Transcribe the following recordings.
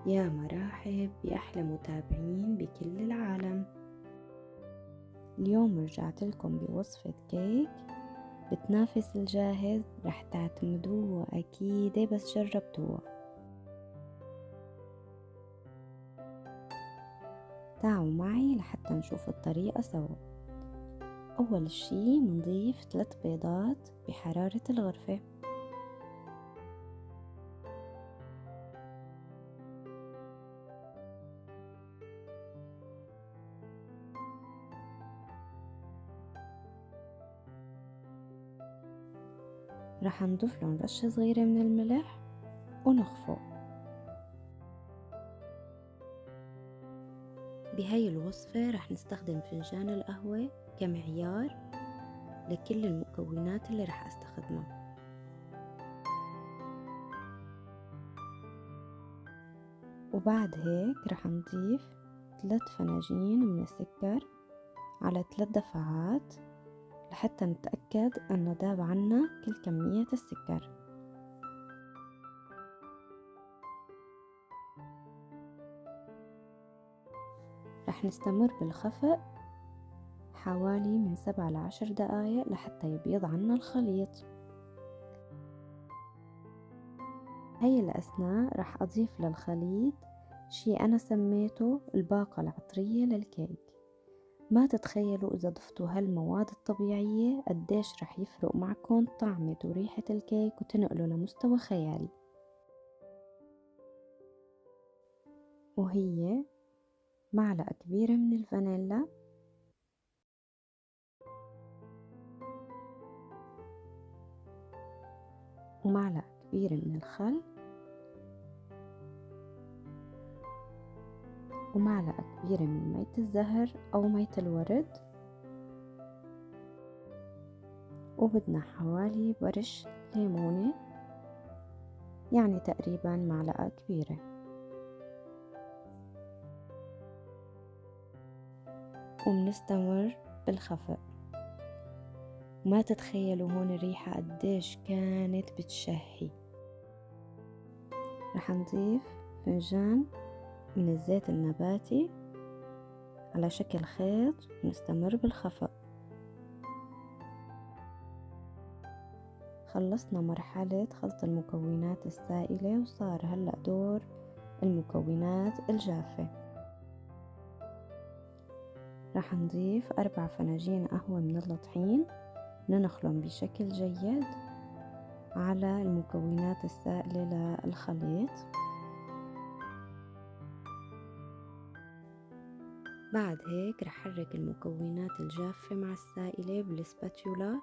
يا مرحب بأحلى متابعين بكل العالم. اليوم رجعت لكم بوصفة كيك بتنافس الجاهز، رح تعتمدوها أكيد بس جربتوها. تعالوا معي لحتى نشوف الطريقة سوا. أول شي منضيف 3 بيضات بحرارة الغرفة. رح نضيف لهم رشة صغيرة من الملح ونخفق. بهاي الوصفة رح نستخدم فنجان القهوة كمعيار لكل المكونات اللي رح استخدمها. وبعد هيك رح نضيف 3 فناجين من السكر على 3 دفعات لحتى نتأكد أنه داب عنا كل كمية السكر. رح نستمر بالخفق حوالي من 7 ل10 دقايق لحتى يبيض عنا الخليط. هاي الأثناء رح أضيف للخليط شي أنا سميته الباقة العطرية للكيك. ما تتخيلوا إذا ضفتوا هالمواد الطبيعية قديش رح يفرق معكم طعمة وريحة الكيك وتنقلوا لمستوى خيالي. وهي معلقة كبيرة من الفانيلا، ومعلقة كبيرة من الخل، ومعلقة كبيرة من مية الزهر أو مية الورد، وبدنا حوالي برش ليمونة، يعني تقريبا معلقة كبيرة. وبنستمر بالخفق. ما تتخيلوا هون الريحة قديش كانت بتشهي. رح نضيف فنجان من الزيت النباتي على شكل خيط ونستمر بالخفق. خلصنا مرحلة خلط المكونات السائلة وصار هلأ دور المكونات الجافة. رح نضيف 4 فناجين قهوة من الطحين، ننخلهم بشكل جيد على المكونات السائلة للخليط. بعد هيك رح حرك المكونات الجافة مع السائلة بالسباتيولا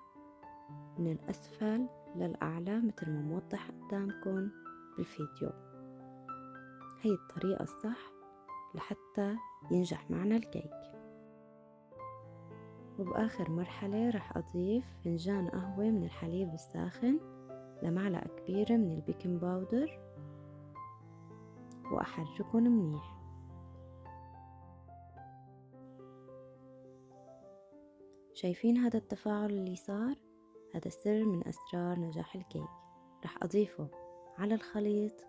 من الأسفل للأعلى مثل ما موضح قدامكم بالفيديو. هي الطريقة الصح لحتى ينجح معنا الكيك. وبآخر مرحلة رح أضيف فنجان قهوة من الحليب الساخن لمعلقة كبيرة من البيكنج باودر وأحركهم منيح. شايفين هذا التفاعل اللي صار؟ هذا سر من أسرار نجاح الكيك. رح أضيفه على الخليط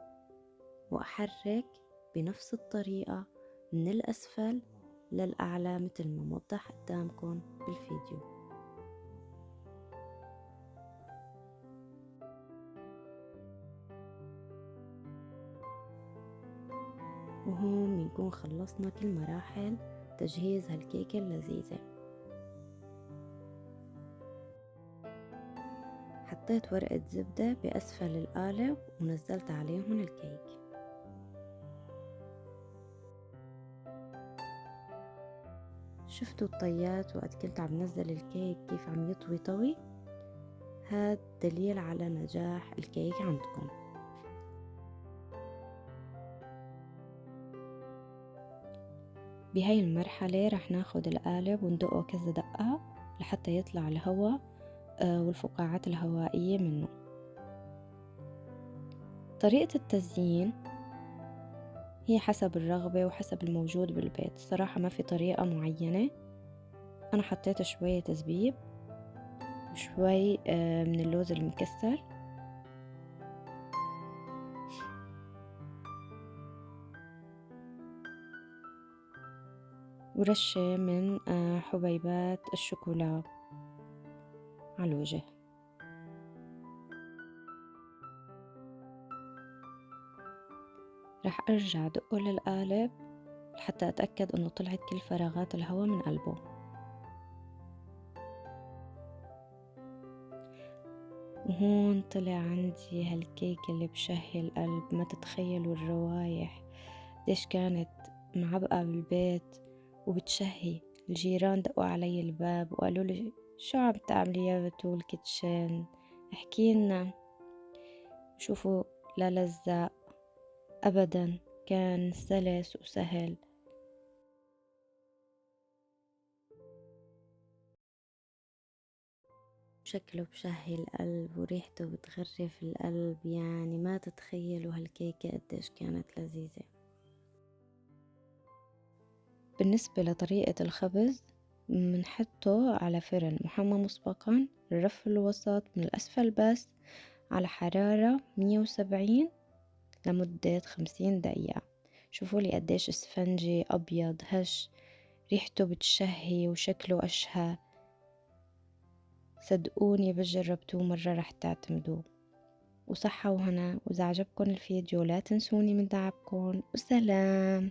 وأحرك بنفس الطريقة من الأسفل للأعلى مثل ما موضح قدامكم بالفيديو. وهون بنكون خلصنا كل مراحل تجهيز هالكيكة اللذيذة. حطيت ورقة زبدة بأسفل القالب ونزلت عليهم الكيك. شفتوا الطيات وقت كنت عم نزل الكيك كيف عم يطوي طوي؟ هاد دليل على نجاح الكيك عندكم. بهاي المرحلة رح ناخد القالب وندقه كذا دقة لحتى يطلع الهواء والفقاعات الهوائية منه. طريقة التزيين هي حسب الرغبة وحسب الموجود بالبيت. صراحة ما في طريقة معينة. أنا حطيت شوية زبيب وشوي من اللوز المكسر، ورشة من حبيبات الشوكولا على الوجه. رح أرجع دقه للقالب لحتى أتأكد إنه طلعت كل فراغات الهواء من قلبه. وهون طلع عندي هالكيك اللي بشهي القلب، ما تتخيلوا الروايح قديش كانت معبقة بالبيت وبتشهي. الجيران دقوا علي الباب وقالوا لي شو عم تعملي يا بتول كيتشن، احكيلنا. شوفوا، لا لزق أبدا، كان سلس وسهل. شكله بشهي القلب وريحته بتغرف القلب، يعني ما تتخيلوا هالكيكة قديش كانت لذيذة. بالنسبة لطريقة الخبز، منحطه على فرن محمى مسبقا، الرف الوسط من الأسفل بس، على حرارة 170 لمدة 50 دقيقة. شوفوا لي قديش اسفنجي أبيض هش، ريحته بتشهي وشكله أشهى. صدقوني بس جربتوه مرة رح تعتمدوه. وصحة وهنا، وإذا عجبكن الفيديو لا تنسوني من دعمكن، وسلام.